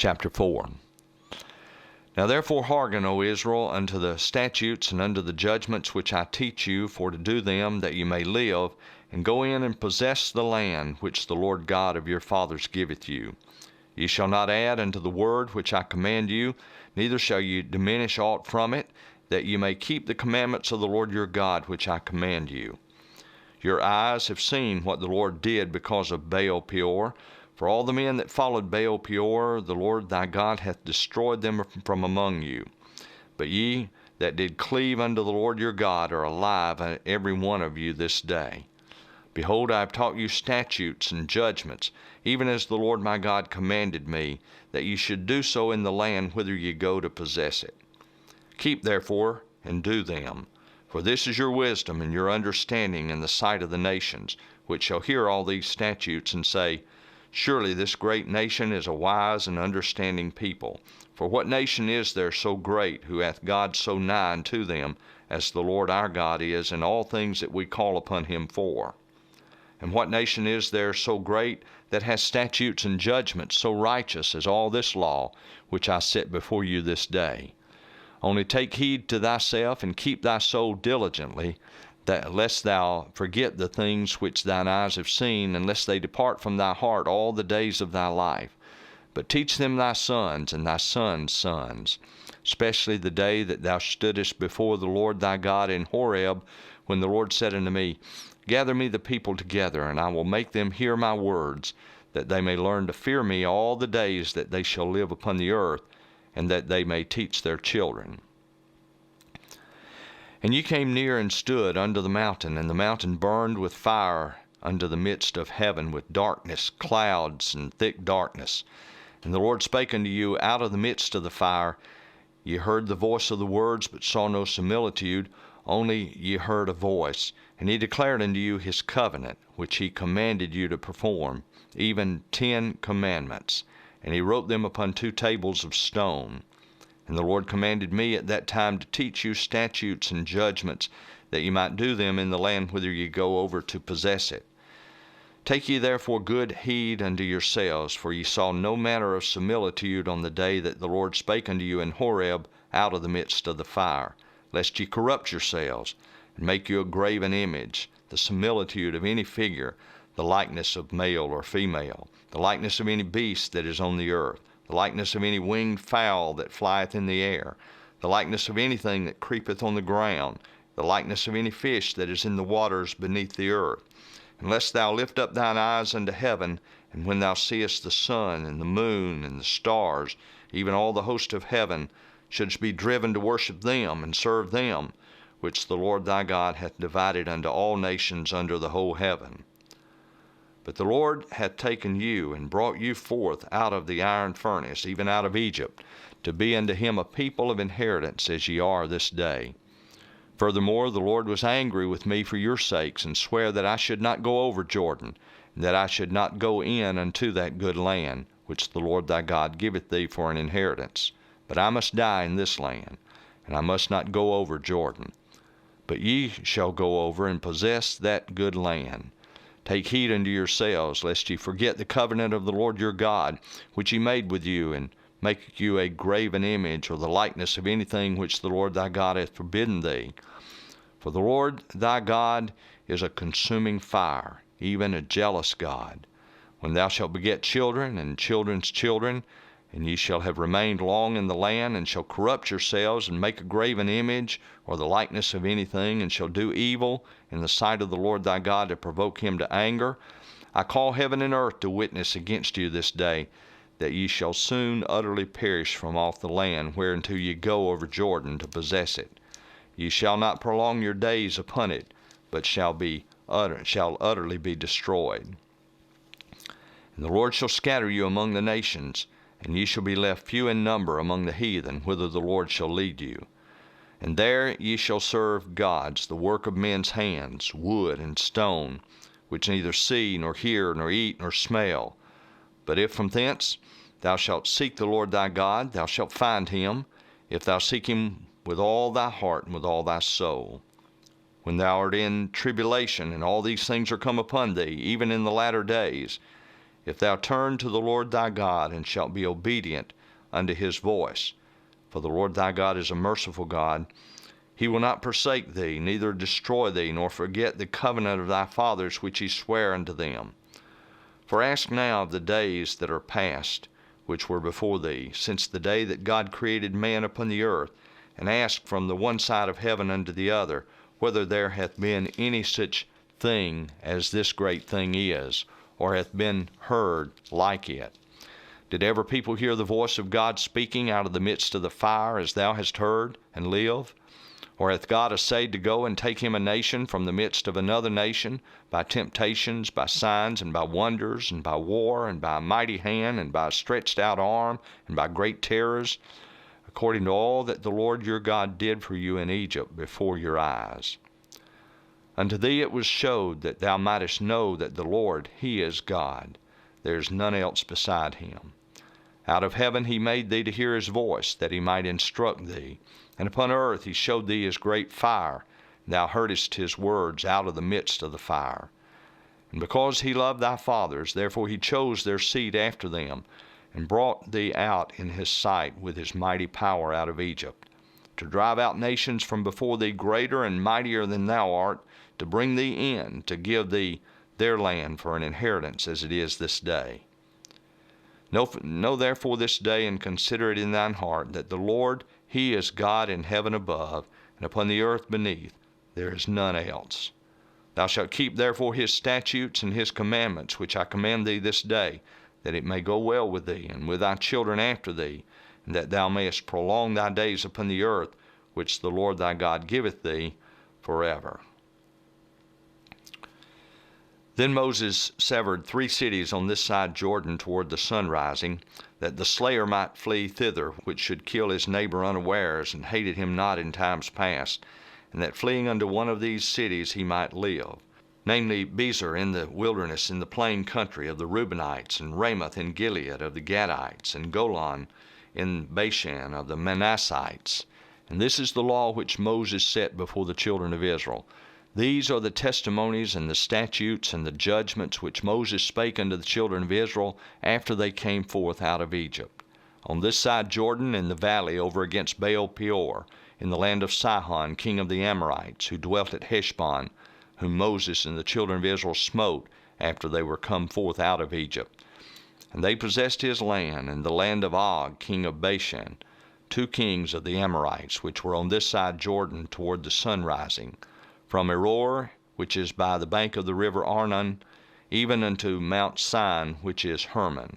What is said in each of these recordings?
Chapter 4. Now therefore hearken, O Israel, unto the statutes and unto the judgments which I teach you, for to do them, that ye may live, and go in and possess the land which the Lord God of your fathers giveth you. Ye shall not add unto the word which I command you, neither shall ye diminish aught from it, that ye may keep the commandments of the Lord your God which I command you. Your eyes have seen what the Lord did because of Baal Peor. For all the men that followed Baal Peor, the Lord thy God hath destroyed them from among you. But ye that did cleave unto the Lord your God are alive, every one of you this day. Behold, I have taught you statutes and judgments, even as the Lord my God commanded me, that ye should do so in the land whither ye go to possess it. Keep therefore and do them. For this is your wisdom and your understanding in the sight of the nations, which shall hear all these statutes and say, Surely this great nation is a wise and understanding people. For what nation is there so great, who hath God so nigh unto them, as the Lord our God is in all things that we call upon him for? And what nation is there so great, that has statutes and judgments so righteous as all this law, which I set before you this day? Only take heed to thyself, and keep thy soul diligently, that lest thou forget the things which thine eyes have seen, and lest they depart from thy heart all the days of thy life. But teach them thy sons and thy sons' sons, especially the day that thou stoodest before the Lord thy God in Horeb, when the Lord said unto me, Gather me the people together, and I will make them hear my words, that they may learn to fear me all the days that they shall live upon the earth, and that they may teach their children. And ye came near and stood unto the mountain, and the mountain burned with fire unto the midst of heaven, with darkness, clouds, and thick darkness. And the Lord spake unto you out of the midst of the fire. Ye heard the voice of the words, but saw no similitude, only ye heard a voice. And he declared unto you his covenant, which he commanded you to perform, even 10 commandments. And he wrote them upon 2 tables of stone. And the Lord commanded me at that time to teach you statutes and judgments, that ye might do them in the land whither ye go over to possess it. Take ye therefore good heed unto yourselves, for ye saw no manner of similitude on the day that the Lord spake unto you in Horeb out of the midst of the fire, lest ye corrupt yourselves, and make you a graven image, the similitude of any figure, the likeness of male or female, the likeness of any beast that is on the earth, the likeness of any winged fowl that flieth in the air, the likeness of anything that creepeth on the ground, the likeness of any fish that is in the waters beneath the earth. Unless thou lift up thine eyes unto heaven, and when thou seest the sun and the moon and the stars, even all the host of heaven, shouldst be driven to worship them and serve them, which the Lord thy God hath divided unto all nations under the whole heaven. But the Lord hath taken you and brought you forth out of the iron furnace, even out of Egypt, to be unto him a people of inheritance, as ye are this day. Furthermore, the Lord was angry with me for your sakes, and sware that I should not go over Jordan, and that I should not go in unto that good land, which the Lord thy God giveth thee for an inheritance. But I must die in this land, and I must not go over Jordan. But ye shall go over and possess that good land. Take heed unto yourselves, lest ye forget the covenant of the Lord your God, which he made with you, and make you a graven image, or the likeness of anything which the Lord thy God hath forbidden thee. For the Lord thy God is a consuming fire, even a jealous God. When thou shalt beget children and children's children, and ye shall have remained long in the land, and shall corrupt yourselves, and make a graven image, or the likeness of anything, and shall do evil in the sight of the Lord thy God to provoke him to anger, I call heaven and earth to witness against you this day, that ye shall soon utterly perish from off the land whereunto ye go over Jordan to possess it. Ye shall not prolong your days upon it, but shall utterly be destroyed. And the Lord shall scatter you among the nations, and ye shall be left few in number among the heathen, whither the Lord shall lead you. And there ye shall serve gods, the work of men's hands, wood and stone, which neither see, nor hear, nor eat, nor smell. But if from thence thou shalt seek the Lord thy God, thou shalt find him, if thou seek him with all thy heart and with all thy soul. When thou art in tribulation, and all these things are come upon thee, even in the latter days, if thou turn to the Lord thy God, and shalt be obedient unto his voice. For the Lord thy God is a merciful God. He will not forsake thee, neither destroy thee, nor forget the covenant of thy fathers which he sware unto them. For ask now of the days that are past, which were before thee, since the day that God created man upon the earth, and ask from the one side of heaven unto the other, whether there hath been any such thing as this great thing is, or hath been heard like it. Did ever people hear the voice of God speaking out of the midst of the fire, as thou hast heard, and live? Or hath God essayed to go and take him a nation from the midst of another nation, by temptations, by signs, and by wonders, and by war, and by a mighty hand, and by a stretched out arm, and by great terrors, according to all that the Lord your God did for you in Egypt before your eyes? Unto thee it was showed that thou mightest know that the Lord, he is God. There is none else beside him. Out of heaven he made thee to hear his voice, that he might instruct thee. And upon earth he showed thee his great fire, and thou heardest his words out of the midst of the fire. And because he loved thy fathers, therefore he chose their seed after them, and brought thee out in his sight with his mighty power out of Egypt, to drive out nations from before thee greater and mightier than thou art, to bring thee in, to give thee their land for an inheritance, as it is this day. Know therefore this day, and consider it in thine heart, that the Lord, he is God in heaven above, and upon the earth beneath. There is none else. Thou shalt keep therefore his statutes and his commandments, which I command thee this day, that it may go well with thee, and with thy children after thee, and that thou mayest prolong thy days upon the earth, which the Lord thy God giveth thee forever. Then Moses severed 3 cities on this side Jordan toward the sun rising, that the slayer might flee thither, which should kill his neighbor unawares, and hated him not in times past, and that fleeing unto one of these cities he might live, namely Bezer in the wilderness in the plain country of the Reubenites, and Ramoth in Gilead of the Gadites, and Golan in Bashan of the Manassites. And this is the law which Moses set before the children of Israel. These are the testimonies and the statutes and the judgments which Moses spake unto the children of Israel after they came forth out of Egypt, on this side Jordan in the valley over against Baal Peor, in the land of Sihon king of the Amorites, who dwelt at Heshbon, whom Moses and the children of Israel smote after they were come forth out of Egypt. And they possessed his land, and the land of Og king of Bashan, 2 kings of the Amorites, which were on this side Jordan toward the sun rising, from Eror, which is by the bank of the river Arnon, even unto Mount Sin, which is Hermon,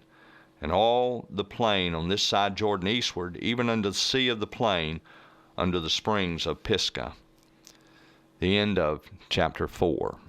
and all the plain on this side Jordan eastward, even unto the sea of the plain, under the springs of Pisgah. The end of chapter 4.